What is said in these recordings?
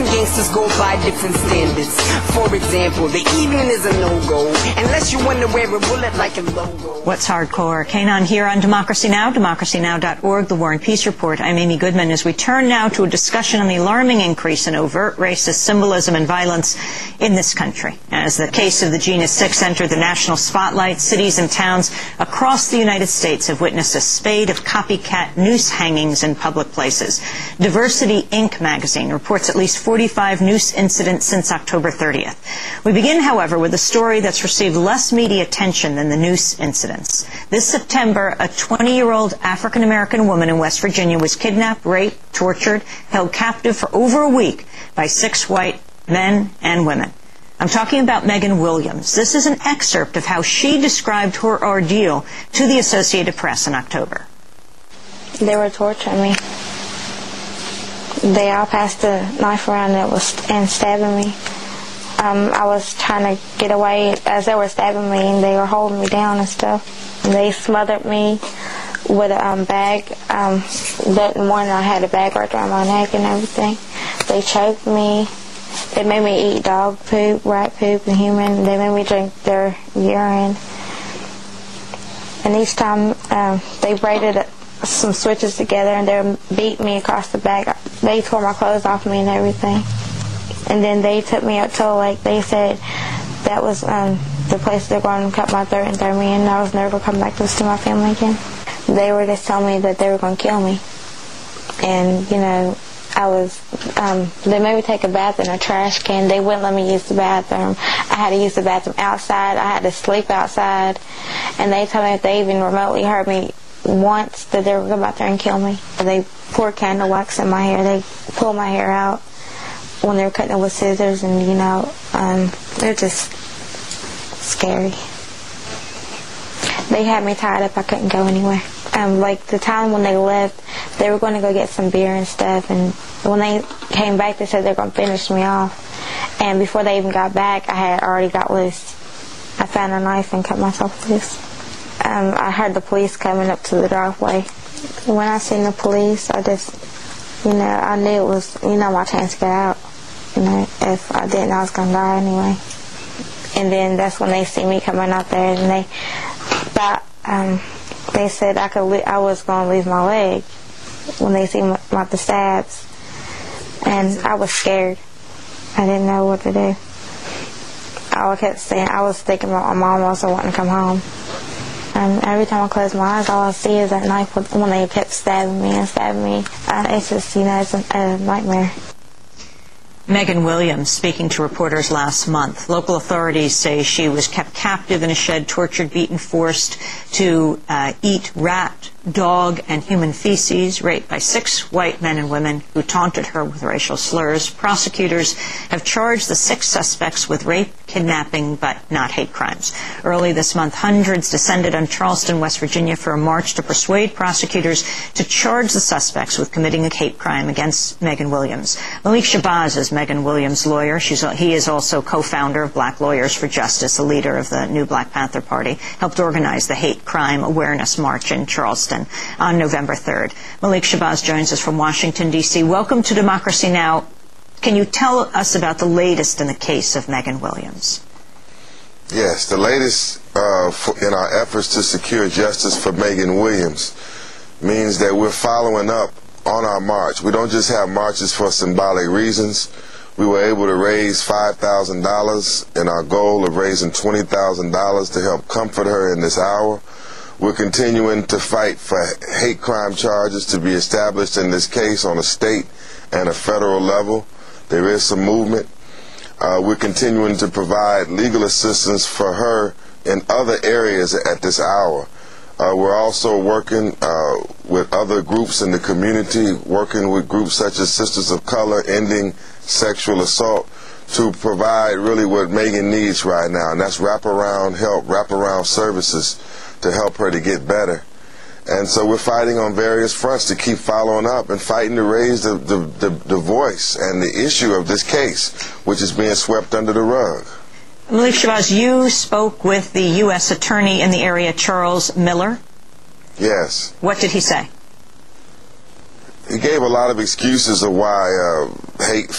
Different gangsters go by different standards. For example, the evening is a no-go unless you want to wear a bullet like a logo. What's hardcore? Kanon here on Democracy Now!, democracynow.org, The War and Peace Report. I'm Amy Goodman as we turn now to a discussion on the alarming increase in overt racist symbolism and violence in this country. As the case of the Genus 6 entered the national spotlight, cities and towns across the United States have witnessed a spate of copycat noose hangings in public places. Diversity Inc. magazine reports at least 45 noose incidents since October 30th. We begin, however, with a story that's received less media attention than the noose incidents. This September, a 20-year-old African-American woman in West Virginia was kidnapped, raped, tortured, held captive for over a week by 6 white men and women. I'm talking about Megan Williams. This is an excerpt of how she described her ordeal to the Associated Press in October. They were torturing me. They all passed the knife around and stabbing me. I was trying to get away as they were stabbing me, and they were holding me down and stuff. And they smothered me with a bag. That morning I had a bag wrapped around my neck and everything. They choked me. They made me eat dog poop, rat poop, and human. They made me drink their urine. And each time they braided some switches together and they beat me across the back. They tore my clothes off me and everything. And then they took me up to a lake. They said that was the place they're going to cut my throat and throw me in. I was never coming back to see my family again. They were just telling me that they were going to kill me. And, you know, they made me take a bath in a trash can. They wouldn't let me use the bathroom. I had to use the bathroom outside. I had to sleep outside. And they told me if they even remotely heard me once that they were going to go out there and kill me. They poured candle wax in my hair. They pulled my hair out when they were cutting it with scissors, and, you know, they're just scary. They had me tied up. I couldn't go anywhere. Like the time when they left, they were going to go get some beer and stuff, and when they came back, they said they were going to finish me off. And before they even got back, I had already got loose. I found a knife and cut myself loose. I heard the police coming up to the driveway. When I seen the police, I just, you know, I knew it was, you know, my chance to get out. You know, if I didn't, I was going to die anyway. And then that's when they see me coming out there, and they thought, they said I was going to lose my leg when they see the stabs. And I was scared. I didn't know what to do. I kept saying, I was thinking about my mom also wanting to come home. And every time I close my eyes, all I see is that knife when they kept stabbing me and stabbing me. It's just, you know, it's a nightmare. Megan Williams speaking to reporters last month. Local authorities say she was kept captive in a shed, tortured, beaten, forced to eat rat, dog, and human feces, raped by 6 white men and women who taunted her with racial slurs. Prosecutors have charged the 6 suspects with rape, kidnapping, but not hate crimes. Early this month, hundreds descended on Charleston, West Virginia for a march to persuade prosecutors to charge the suspects with committing a hate crime against Megan Williams. Malik Shabazz is Megan Williams' lawyer. He is also co-founder of Black Lawyers for Justice, a leader of the new Black Panther Party, helped organize the Hate Crime Awareness March in Charleston on November 3rd. Malik Shabazz joins us from Washington, D.C. Welcome to Democracy Now! Can you tell us about the latest in the case of Megan Williams? Yes, the latest in our efforts to secure justice for Megan Williams means that we're following up on our march. We don't just have marches for symbolic reasons. We were able to raise $5,000 in our goal of raising $20,000 to help comfort her in this hour. We're continuing to fight for hate crime charges to be established in this case on a state and a federal level. There is some movement. We're continuing to provide legal assistance for her in other areas at this hour. We're also working with other groups in the community, working with groups such as Sisters of Color, Ending Sexual Assault, to provide really what Megan needs right now, and that's wraparound help, wraparound services to help her to get better. And so we're fighting on various fronts to keep following up and fighting to raise the voice and the issue of this case, which is being swept under the rug. Malik Shabazz, you spoke with the U.S. Attorney in the area, Charles Miller. Yes. What did he say? He gave a lot of excuses of why hate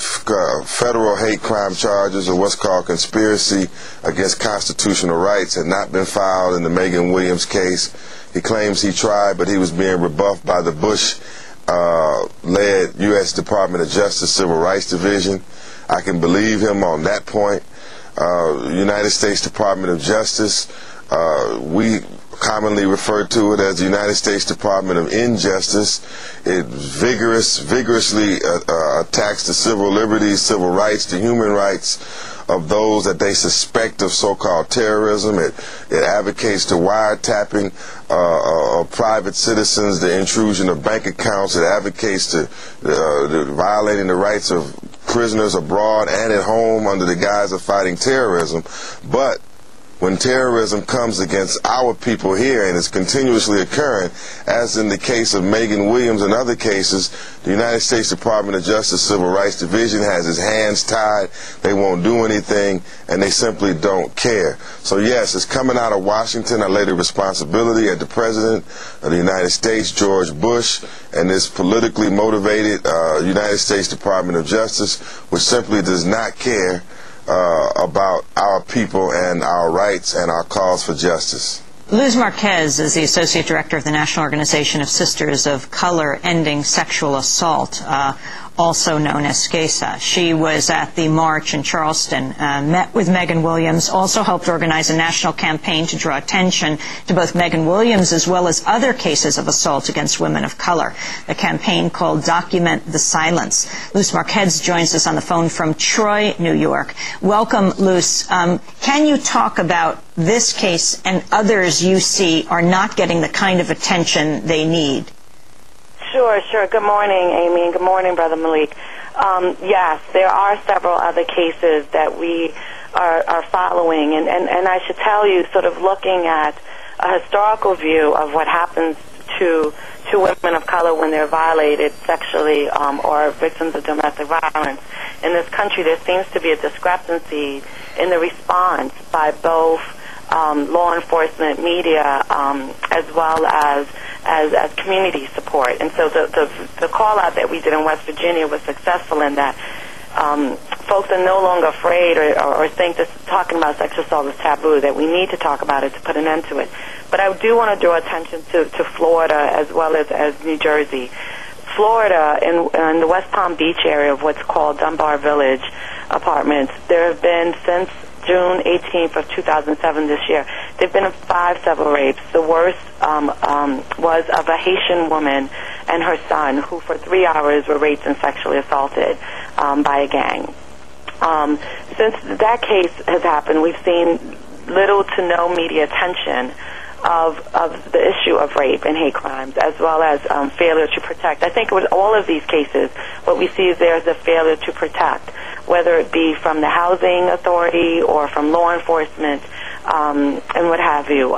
federal hate crime charges, or what's called conspiracy against constitutional rights, had not been filed in the Megan Williams case. He claims he tried, but he was being rebuffed by the Bush-led U.S. Department of Justice Civil Rights Division. I can believe him on that point. United States Department of Justice, we commonly refer to it as the United States Department of Injustice. It vigorously attacks the civil liberties, civil rights, the human rights of those that they suspect of so-called terrorism. It advocates the wiretapping of private citizens, the intrusion of bank accounts. It advocates the violating the rights of prisoners abroad and at home under the guise of fighting terrorism. But when terrorism comes against our people here, and it's continuously occurring, as in the case of Megan Williams and other cases, the United States Department of Justice Civil Rights Division has its hands tied. They won't do anything, and they simply don't care. So yes, it's coming out of Washington. I lay the responsibility at the President of the United States, George Bush, and this politically motivated United States Department of Justice, which simply does not care about our people and our rights and our cause for justice. Luz Marquez is the Associate Director of the National Organization of Sisters of Color Ending Sexual Assault, also known as SCASA. She was at the march in Charleston, met with Megan Williams, also helped organize a national campaign to draw attention to both Megan Williams as well as other cases of assault against women of color. The campaign called Document the Silence. Luz Marquez joins us on the phone from Troy, New York. Welcome, Luz. Can you talk about this case and others you see are not getting the kind of attention they need? Sure. Good morning, Amy, and good morning, Brother Malik. Yes, there are several other cases that we are following, and I should tell you, sort of looking at a historical view of what happens to women of color when they're violated sexually or victims of domestic violence. In this country, there seems to be a discrepancy in the response by both law enforcement, media, as well as community support. And so the call-out that we did in West Virginia was successful in that folks are no longer afraid or think that talking about sexual assault is taboo, that we need to talk about it to put an end to it. But I do want to draw attention to Florida as well as New Jersey. Florida, in the West Palm Beach area of what's called Dunbar Village apartments, there have been since June 18th of 2007 this year, there have been 5 civil rapes. The worst was of a Haitian woman and her son, who for 3 hours were raped and sexually assaulted by a gang. Since that case has happened, we've seen little to no media attention of the issue of rape and hate crimes, as well as failure to protect. I think with all of these cases, what we see is there's a failure to protect, whether it be from the housing authority or from law enforcement and what have you.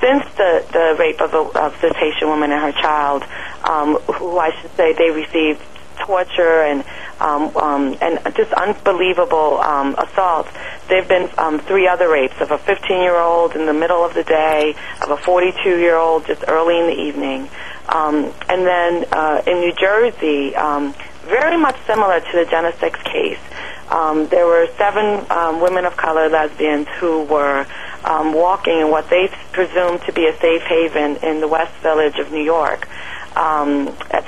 Since the rape of this Haitian woman and her child, who I should say they received torture and just unbelievable assaults. There have been 3 other rapes of a 15-year-old in the middle of the day, of a 42-year-old just early in the evening. And then in New Jersey, very much similar to the Jenna 6 case, there were 7 women of color, lesbians, who were walking in what they presumed to be a safe haven in the West Village of New York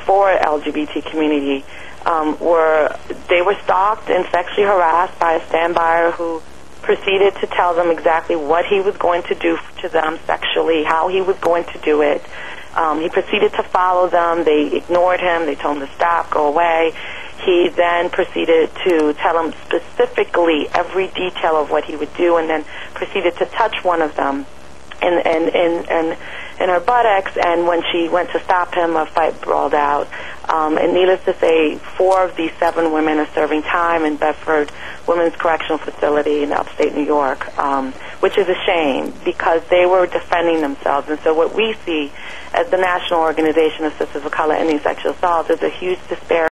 for LGBT community. They were stalked and sexually harassed by a stand-byer who proceeded to tell them exactly what he was going to do to them sexually, how he was going to do it. He proceeded to follow them. They ignored him. They told him to stop, go away. He then proceeded to tell them specifically every detail of what he would do, and then proceeded to touch one of them in her buttocks, and when she went to stop him, a fight brawled out. And needless to say, 4 of these 7 women are serving time in Bedford Women's Correctional Facility in upstate New York, which is a shame because they were defending themselves. And so what we see as the National Organization of Sisters of Color Ending Sexual Assault is a huge disparity